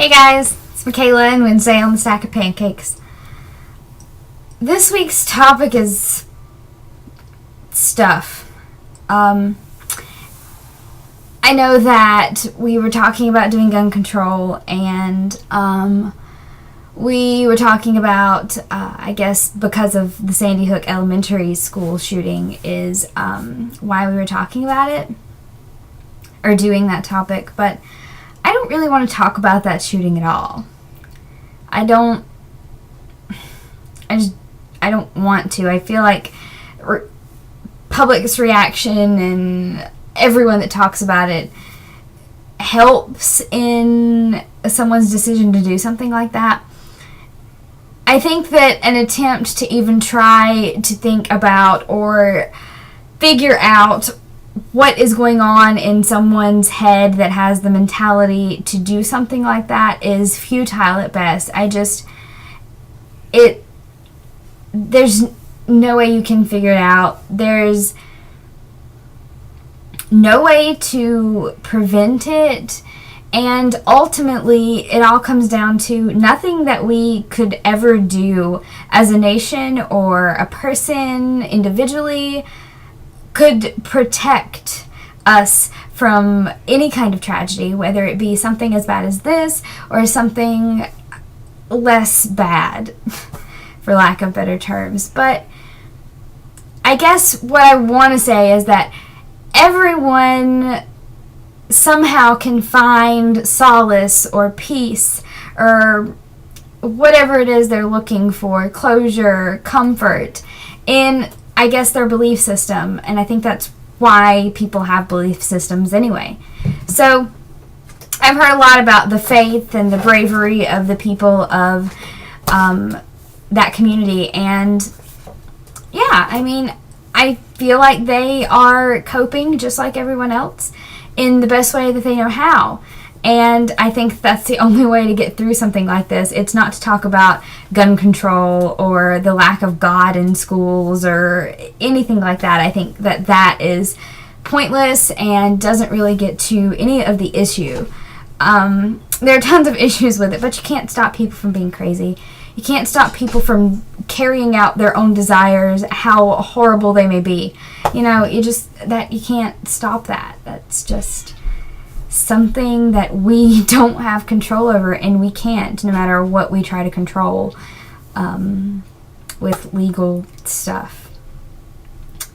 Hey guys, it's Michaela and Wednesday on the Stack of Pancakes. This week's topic is stuff. I know that we were talking about doing gun control, and we were talking about, I guess because of the Sandy Hook Elementary School shooting is why we were talking about it, or doing that topic, but I don't really want to talk about that shooting at all. I don't want to. I feel like public's reaction and everyone that talks about it helps in someone's decision to do something like that. I think that an attempt to even try to think about or figure out what is going on in someone's head that has the mentality to do something like that is futile at best. There's no way you can figure it out. There's no way to prevent it, and ultimately it all comes down to nothing that we could ever do as a nation or a person individually could protect us from any kind of tragedy, whether it be something as bad as this or something less bad, for lack of better terms. But I guess what I want to say is that everyone somehow can find solace or peace or whatever it is they're looking for, closure, comfort, in, I guess, their belief system. And I think that's why people have belief systems anyway. So I've heard a lot about the faith and the bravery of the people of that community, and yeah, I mean, I feel like they are coping just like everyone else in the best way that they know how. And I think that's the only way to get through something like this. It's not to talk about gun control or the lack of God in schools or anything like that. I think that that is pointless and doesn't really get to any of the issue. There are tons of issues with it, but you can't stop people from being crazy. You can't stop people from carrying out their own desires, how horrible they may be. You know, you can't stop that. That's just something that we don't have control over, and we can't, no matter what we try to control with legal stuff.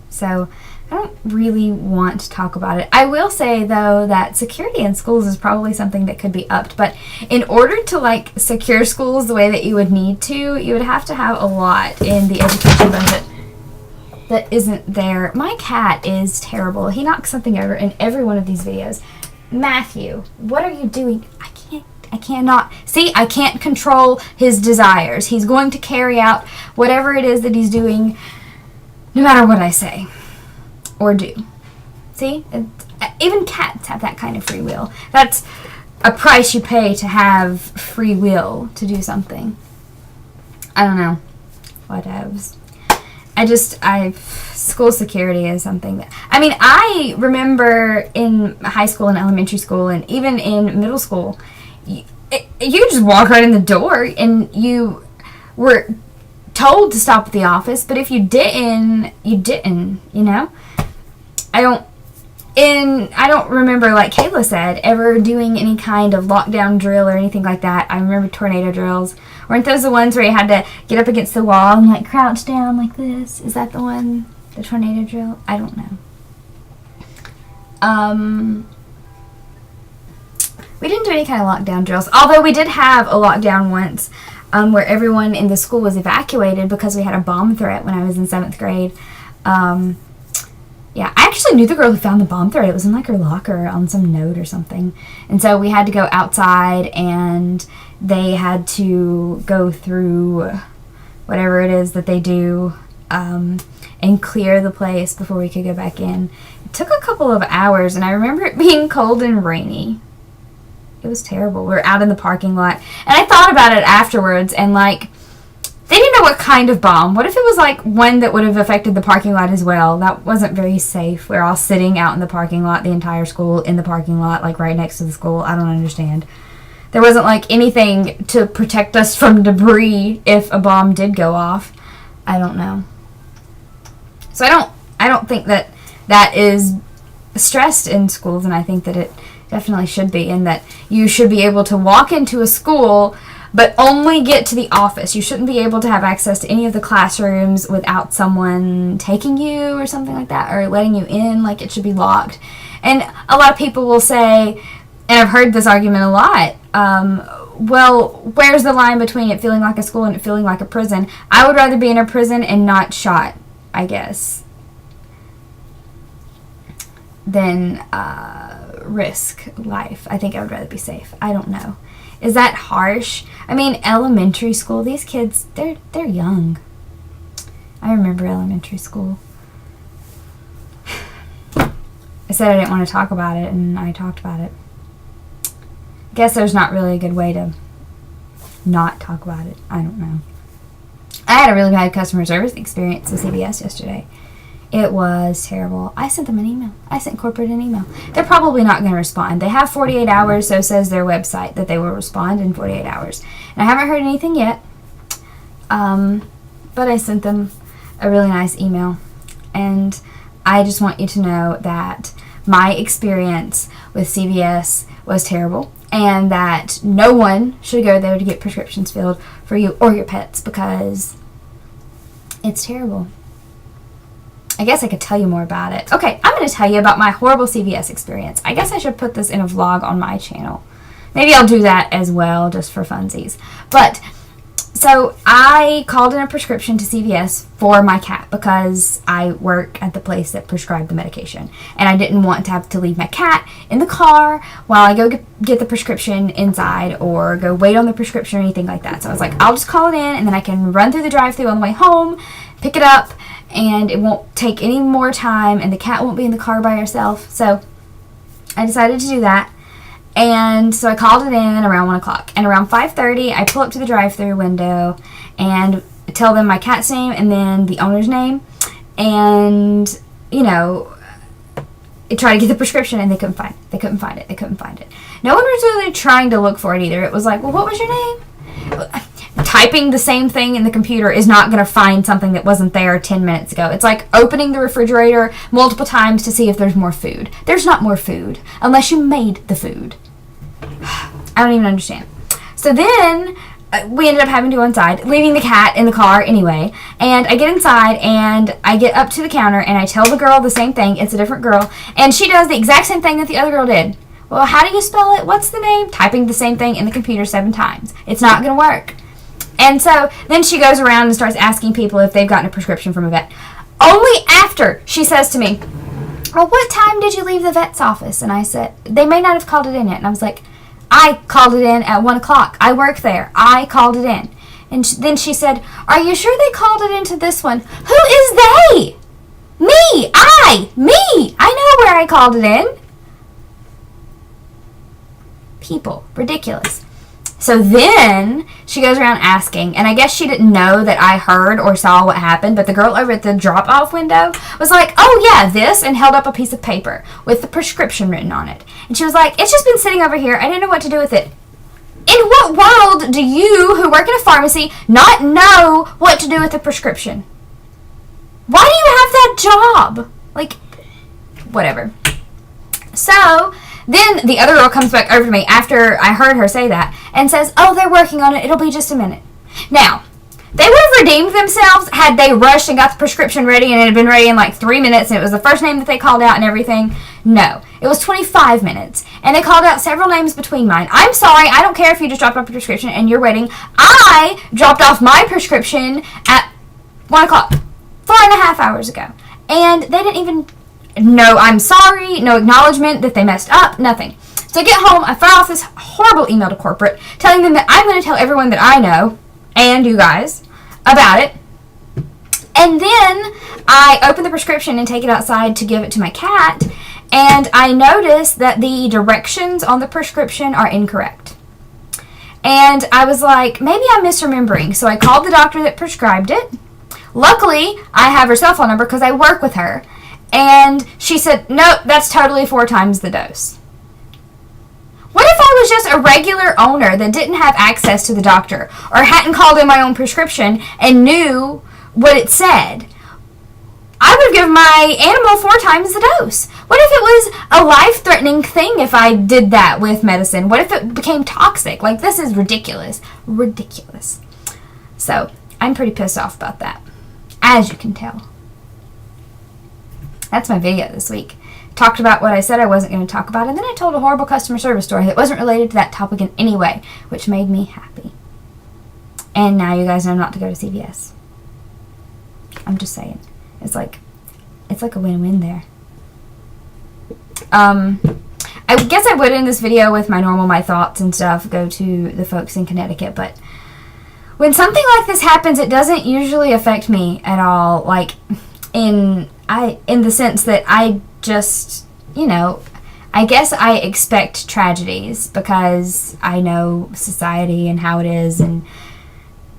So I don't really want to talk about it. I will say, though, that security in schools is probably something that could be upped. But in order to, secure schools the way that you would need to, you would have to have a lot in the education budget that isn't there. My cat is terrible. He knocks something over in every one of these videos. Matthew, what are you doing? I cannot. See, I can't control his desires. He's going to carry out whatever it is that he's doing, no matter what I say or do. See? Even cats have that kind of free will. That's a price you pay to have free will to do something. I don't know. Whatevs. School security is something that, I remember in high school and elementary school and even in middle school, you just walk right in the door and you were told to stop at the office, but if you didn't, you didn't, you know? I don't remember, like Kayla said, ever doing any kind of lockdown drill or anything like that. I remember tornado drills. Weren't those the ones where you had to get up against the wall and crouch down like this? Is that the one, the tornado drill? I don't know. We didn't do any kind of lockdown drills, although we did have a lockdown once where everyone in the school was evacuated because we had a bomb threat when I was in 7th grade. Yeah, I actually knew the girl who found the bomb threat. It was in her locker on some note or something. And so we had to go outside, and they had to go through whatever it is that they do and clear the place before we could go back in. It took a couple of hours, and I remember it being cold and rainy. It was terrible. We were out in the parking lot, and I thought about it afterwards, and they didn't know what kind of bomb. What if it was one that would have affected the parking lot as well? That wasn't very safe. We're all sitting out in the parking lot, the entire school in the parking lot, right next to the school. I don't understand. There wasn't like anything to protect us from debris if a bomb did go off. I don't know. So I don't think that is stressed in schools, and I think that it definitely should be, and that you should be able to walk into a school but only get to the office. You shouldn't be able to have access to any of the classrooms without someone taking you or something like that, or letting you in. Like, it should be locked. And a lot of people will say, and I've heard this argument a lot, well, where's the line between it feeling like a school and it feeling like a prison? I would rather be in a prison and not shot, I guess, than risk life. I think I would rather be safe. I don't know. Is that harsh? I mean, elementary school, these kids, they're young. I remember elementary school. I said I didn't want to talk about it, and I talked about it. I guess there's not really a good way to not talk about it. I don't know. I had a really bad customer service experience with CVS yesterday. It was terrible. I sent them an email. I sent corporate an email. They're probably not going to respond. They have 48 hours, so says their website, that they will respond in 48 hours. And I haven't heard anything yet. But I sent them a really nice email. And I just want you to know that my experience with CVS was terrible, and that no one should go there to get prescriptions filled for you or your pets, because it's terrible. I guess I could tell you more about it. Okay, I'm going to tell you about my horrible CVS experience. I guess I should put this in a vlog on my channel. Maybe I'll do that as well, just for funsies. But, so I called in a prescription to CVS for my cat, because I work at the place that prescribed the medication. And I didn't want to have to leave my cat in the car while I go get the prescription inside, or go wait on the prescription or anything like that. So I was like, I'll just call it in, and then I can run through the drive-thru on the way home, pick it up, and it won't take any more time, and the cat won't be in the car by herself. So I decided to do that. And so I called it in around 1 o'clock. And around 5:30, I pull up to the drive-thru window and tell them my cat's name and then the owner's name. And, you know, try to get the prescription, and they couldn't find it. They couldn't find it. They couldn't find it. No one was really trying to look for it either. It was like, well, what was your name? Typing the same thing in the computer is not going to find something that wasn't there 10 minutes ago. It's like opening the refrigerator multiple times to see if there's more food. There's not more food unless you made the food. I don't even understand. So then we ended up having to go inside, leaving the cat in the car anyway. And I get inside, and I get up to the counter, and I tell the girl the same thing. It's a different girl. And she does the exact same thing that the other girl did. Well, how do you spell it? What's the name? Typing the same thing in the computer 7 times. It's not going to work. And so then she goes around and starts asking people if they've gotten a prescription from a vet. Only after she says to me, well, what time did you leave the vet's office? And I said, they may not have called it in yet. And I was like, I called it in at 1 o'clock. I work there. I called it in. And then she said, are you sure they called it into this one? Who is they? Me. I know where I called it in. People. Ridiculous. So then she goes around asking, and I guess she didn't know that I heard or saw what happened, but the girl over at the drop-off window was like, oh yeah, this, and held up a piece of paper with the prescription written on it. And she was like, it's just been sitting over here. I didn't know what to do with it. In what world do you, who work in a pharmacy, not know what to do with a prescription? Why do you have that job? Like, whatever. So then the other girl comes back over to me after I heard her say that and says, oh, they're working on it. It'll be just a minute. Now, they would have redeemed themselves had they rushed and got the prescription ready, and it had been ready in like 3 minutes, and it was the first name that they called out and everything. No. It was 25 minutes, and they called out several names between mine. I'm sorry. I don't care if you just dropped off a prescription and you're waiting. I dropped off my prescription at 1 o'clock, 4.5 hours ago, and they didn't even... No, I'm sorry, no acknowledgement that they messed up, nothing. So I get home, I fire off this horrible email to corporate, telling them that I'm going to tell everyone that I know, and you guys, about it. And then I open the prescription and take it outside to give it to my cat, and I notice that the directions on the prescription are incorrect. And I was like, maybe I'm misremembering. So I called the doctor that prescribed it. Luckily, I have her cell phone number because I work with her. And she said, nope, that's totally 4 times the dose. What if I was just a regular owner that didn't have access to the doctor or hadn't called in my own prescription and knew what it said? I would have given my animal 4 times the dose. What if it was a life-threatening thing if I did that with medicine? What if it became toxic? Like, this is ridiculous. Ridiculous. So, I'm pretty pissed off about that, as you can tell. That's my video this week. Talked about what I said I wasn't going to talk about, and then I told a horrible customer service story that wasn't related to that topic in any way, which made me happy. And now you guys know not to go to CVS. I'm just saying. It's like a win-win there. I guess I would in this video with my thoughts and stuff go to the folks in Connecticut, but when something like this happens, it doesn't usually affect me at all. Like, in the sense that I just, I guess I expect tragedies because I know society and how it is, and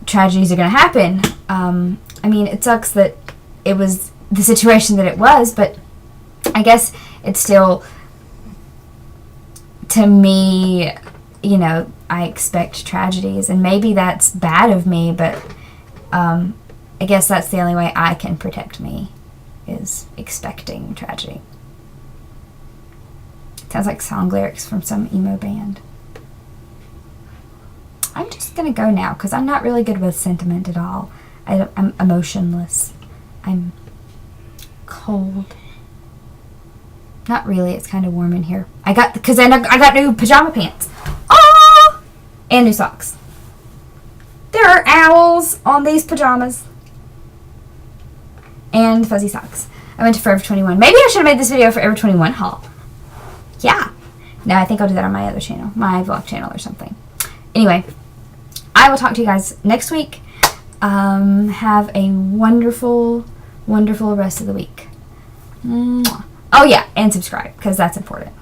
tragedies are going to happen. I mean, it sucks that it was the situation that it was, but I guess it's still, to me, I expect tragedies, and maybe that's bad of me, but I guess that's the only way I can protect me, is expecting tragedy. Sounds like song lyrics from some emo band. I'm just gonna go now because I'm not really good with sentiment at all. I'm emotionless. I'm cold. Not really. It's kind of warm in here. I got new pajama pants. Oh, and new socks. There are owls on these pajamas and fuzzy socks. I went to Forever 21. Maybe I should have made this video Forever 21 haul. Yeah. No, I think I'll do that on my other channel, my vlog channel or something. Anyway, I will talk to you guys next week. Have a wonderful, wonderful rest of the week. Mwah. Oh yeah, and subscribe, because that's important.